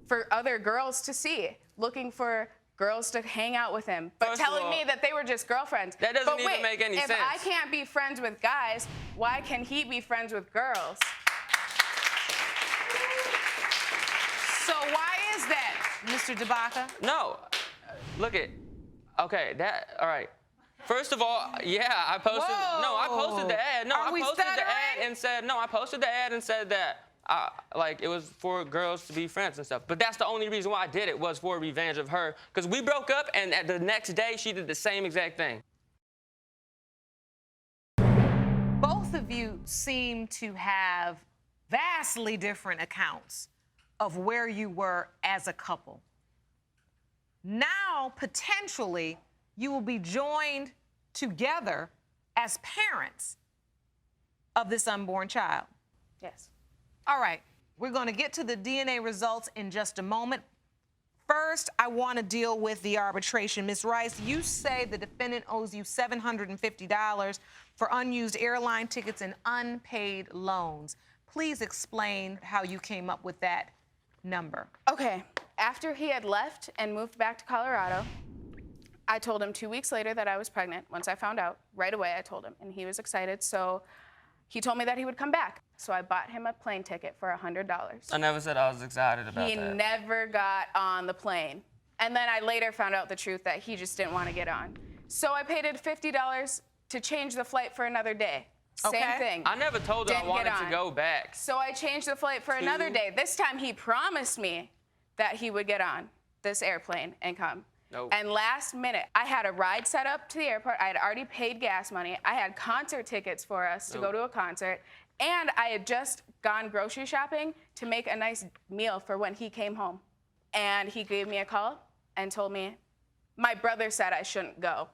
Speaker 8: for other girls to see, looking for girls to hang out with him, but
Speaker 9: First of
Speaker 8: telling
Speaker 9: all,
Speaker 8: me that they were just girlfriends.
Speaker 9: that doesn't
Speaker 8: But
Speaker 9: even
Speaker 8: wait,
Speaker 9: make any
Speaker 8: if
Speaker 9: sense.
Speaker 8: I can't be friends with guys, why can he be friends with girls?
Speaker 1: So why is that, Mr. Debaca?
Speaker 9: No. Look at. Okay. All right. First of all, yeah, I posted. No, I posted the ad. No,
Speaker 1: Are
Speaker 9: I
Speaker 1: we
Speaker 9: posted the
Speaker 1: stuttering?
Speaker 9: ad and said no. I posted the ad and said that like it was for girls to be friends and stuff. But that's the only reason why I did it was for revenge of her. Because we broke up and the next day she did the same exact thing.
Speaker 1: Both of you seem to have vastly different accounts of where you were as a couple. Now, potentially, you will be joined together as parents of this unborn child.
Speaker 8: Yes.
Speaker 1: All right, we're going to get to the DNA results in just a moment. First, I want to deal with the arbitration. Ms. Rice, you say the defendant owes you $750 for unused airline tickets and unpaid loans. Please explain how you came up with that number.
Speaker 8: Okay, after he had left and moved back to Colorado, I told him 2 weeks later that I was pregnant. Once I found out, right away I told him, and he was excited, so he told me that he would come back. So I bought him a plane ticket for $100.
Speaker 9: I never said I was excited about
Speaker 8: He
Speaker 9: that.
Speaker 8: never got on the plane. And then I later found out the truth that he just didn't want to get on. So I paid $50 to change the flight for another day. Same thing.
Speaker 9: I never told her I
Speaker 8: Didn't
Speaker 9: wanted
Speaker 8: get
Speaker 9: to
Speaker 8: on.
Speaker 9: go back.
Speaker 8: So I changed the flight for another day. This time he promised me that he would get on this airplane and come.
Speaker 9: Nope.
Speaker 8: And last minute, I had a ride set up to the airport. I had already paid gas money. I had concert tickets for us to go to a concert. And I had just gone grocery shopping to make a nice meal for when he came home. And he gave me a call and told me, my brother said I shouldn't go.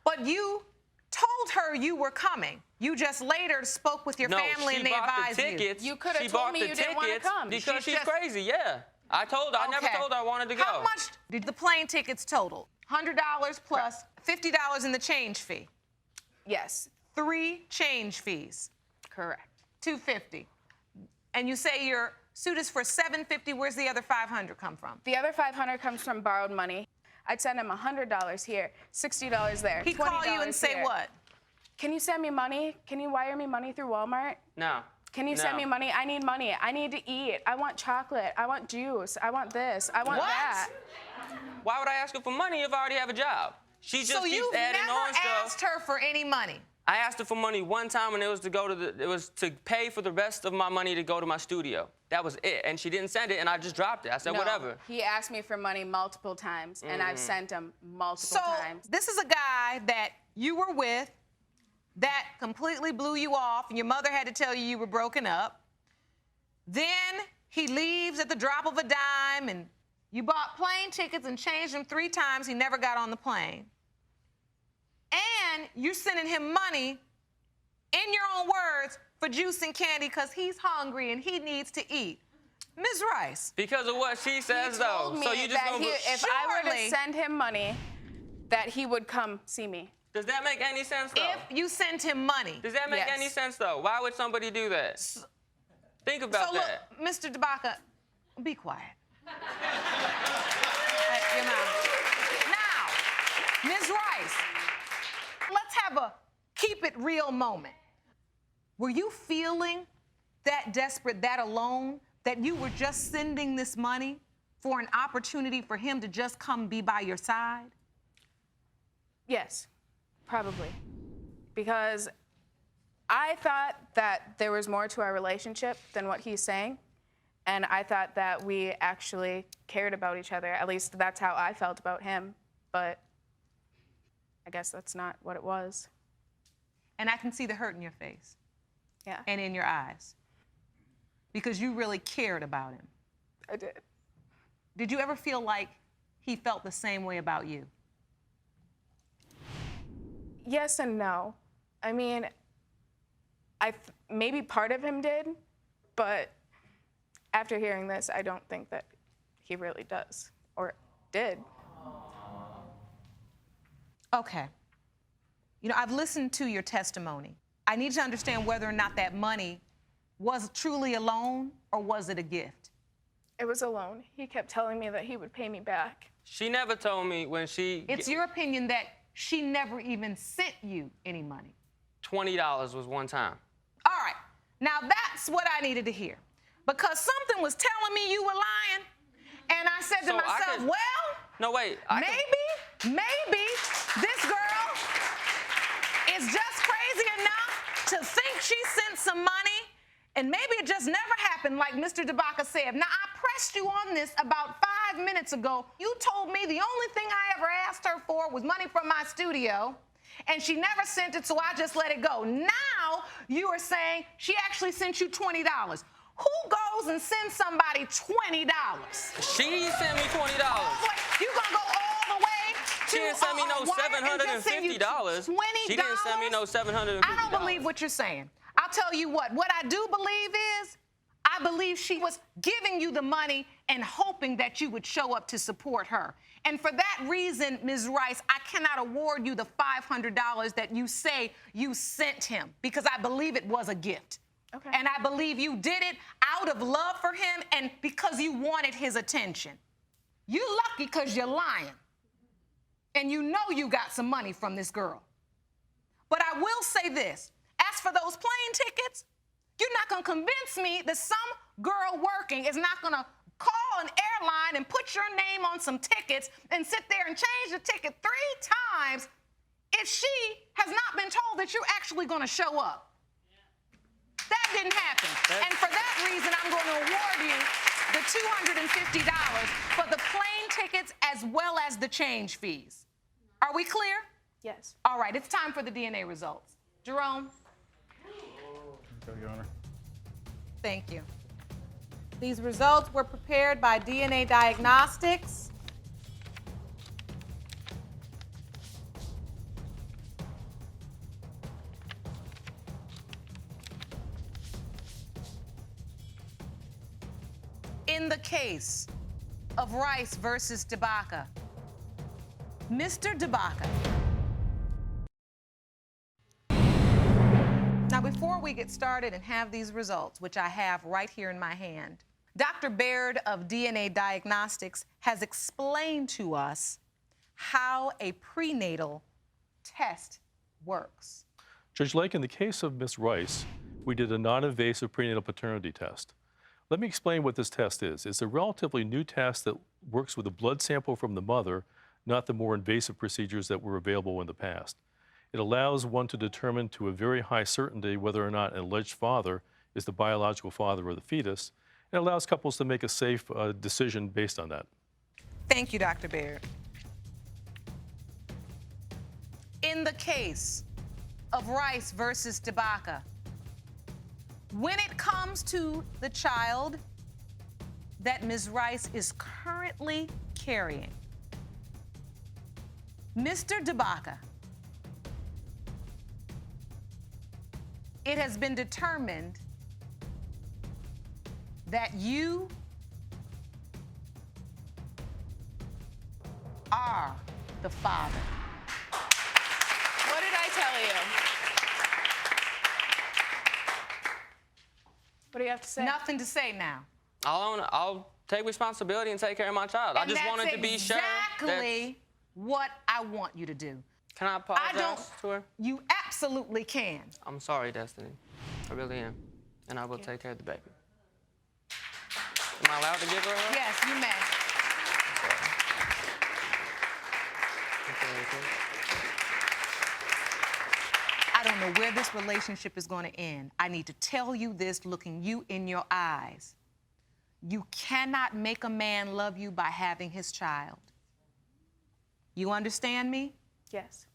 Speaker 1: But you told her you were coming. You just later spoke with your family and they advised you.
Speaker 8: You could have told me you didn't want to come.
Speaker 9: Because she's crazy, yeah. I never told her I wanted to go.
Speaker 1: How much did the plane tickets total? $100 plus $50 in the change fee.
Speaker 8: Yes.
Speaker 1: 3 change fees.
Speaker 8: Correct.
Speaker 1: $250. And you say your suit is for $750. Where's the other $500 come from?
Speaker 8: The other $500 comes from borrowed money. I'd send him $100 here, $60 there,
Speaker 1: He'd
Speaker 8: $20
Speaker 1: call you and say
Speaker 8: here.
Speaker 1: what?
Speaker 8: Can you send me money? Can you wire me money through Walmart?
Speaker 9: No.
Speaker 8: Can you send me money? I need money. I need to eat. I want chocolate. I want juice. I want this. I want that.
Speaker 9: Why would I ask her for money if I already have a job? She just
Speaker 1: So
Speaker 9: keeps
Speaker 1: you've
Speaker 9: adding
Speaker 1: never
Speaker 9: on stuff.
Speaker 1: asked her for any money?
Speaker 9: I asked her for money one time, and it was to pay for the rest of my money to go to my studio. That was it, and she didn't send it, and I just dropped it. I said,
Speaker 8: No,
Speaker 9: whatever.
Speaker 8: He asked me for money multiple times, and I've sent him multiple times.
Speaker 1: So this is a guy that you were with that completely blew you off, and your mother had to tell you you were broken up. Then he leaves at the drop of a dime, and you bought plane tickets and changed him 3 times. He never got on the plane. And you're sending him money, in your own words, for juice and candy because he's hungry and he needs to eat. Ms. Rice.
Speaker 9: Because of what she says,
Speaker 8: He
Speaker 9: though.
Speaker 8: told me
Speaker 9: So you just
Speaker 8: that
Speaker 9: gonna
Speaker 8: if I were to send him money, that he would come see me.
Speaker 9: Does that make any sense, though?
Speaker 1: If you sent him money.
Speaker 9: Does that make any sense, though? Why would somebody do that? Think about that.
Speaker 1: Look, Mr. Debaca, be quiet. Your mouth. Now, Ms. Rice, let's have a keep it real moment. Were you feeling that desperate, that alone, that you were just sending this money for an opportunity for him to just come be by your side?
Speaker 8: Yes, probably. Because I thought that there was more to our relationship than what he's saying. And I thought that we actually cared about each other. At least that's how I felt about him. But I guess that's not what it was.
Speaker 1: And I can see the hurt in your face.
Speaker 8: Yeah.
Speaker 1: And in your eyes. Because you really cared about him.
Speaker 8: I did.
Speaker 1: Did you ever feel like he felt the same way about you?
Speaker 8: Yes and no. I mean, maybe part of him did, but after hearing this, I don't think that he really does or did.
Speaker 1: Okay. You know, I've listened to your testimony. I need to understand whether or not that money was truly a loan or was it a gift?
Speaker 8: It was a loan. He kept telling me that he would pay me back.
Speaker 9: She never told me when she...
Speaker 1: It's your opinion that she never even sent you any money.
Speaker 9: $20 was one time.
Speaker 1: All right. Now that's what I needed to hear. Because something was telling me you were lying. And I said to myself, well,
Speaker 9: no, wait.
Speaker 1: Maybe this girl is just crazy enough to think she sent some money, and maybe it just never happened, like Mr. Debaca said. Now, I pressed you on this about 5 minutes ago. You told me the only thing I ever asked her for was money from my studio, and she never sent it, so I just let it go. Now, you are saying she actually sent you $20. Who goes and sends somebody $20?
Speaker 9: She sent me $20.
Speaker 1: You gonna go all the way to
Speaker 9: She didn't send me no $750.
Speaker 1: $20?
Speaker 9: She didn't send me no $750.
Speaker 1: I don't believe what you're saying. I'll tell you what I do believe is, I believe she was giving you the money and hoping that you would show up to support her. And for that reason, Ms. Rice, I cannot award you the $500 that you say you sent him, because I believe it was a gift.
Speaker 8: Okay.
Speaker 1: And I believe you did it out of love for him and because you wanted his attention. You lucky because you're lying. And you know you got some money from this girl. But I will say this. As for those plane tickets, You're not going to convince me that some girl working is not going to call an airline and put your name on some tickets and sit there and change the ticket 3 times if she has not been told that you're actually going to show up. That didn't happen. And for that reason, I'm going to award you the $250 for the plane tickets as well as the change fees. Are we clear?
Speaker 8: Yes.
Speaker 1: All right, it's time for the DNA results. Jerome?
Speaker 10: Okay, Your Honor.
Speaker 1: Thank you. These results were prepared by DNA Diagnostics. In the case of Rice versus Debaca, Mr. Debaca. Now, before we get started and have these results, which I have right here in my hand, Dr. Baird of DNA Diagnostics has explained to us how a prenatal test works.
Speaker 10: Judge Lake, in the case of Ms. Rice, we did a non-invasive prenatal paternity test. Let me explain what this test is. It's a relatively new test that works with a blood sample from the mother, not the more invasive procedures that were available in the past. It allows one to determine to a very high certainty whether or not an alleged father is the biological father of the fetus, and allows couples to make a safe decision based on that.
Speaker 1: Thank you, Dr. Baird. In the case of Rice versus Debaca, when it comes to the child that Ms. Rice is currently carrying, Mr. Debaca, it has been determined that you are the father.
Speaker 8: What did I tell you? What do you have to say?
Speaker 1: Nothing to say now.
Speaker 9: I'll take responsibility and take care of my child. I just wanted to be sure.
Speaker 1: Exactly what I want you to do.
Speaker 9: Can I apologize to her?
Speaker 1: You absolutely can.
Speaker 9: I'm sorry, Destiny. I really am. And I will take care of the baby. Am I allowed to give her a hug?
Speaker 1: Yes, you may. I don't know where this relationship is going to end. I need to tell you this looking you in your eyes. You cannot make a man love you by having his child. You understand me?
Speaker 8: Yes.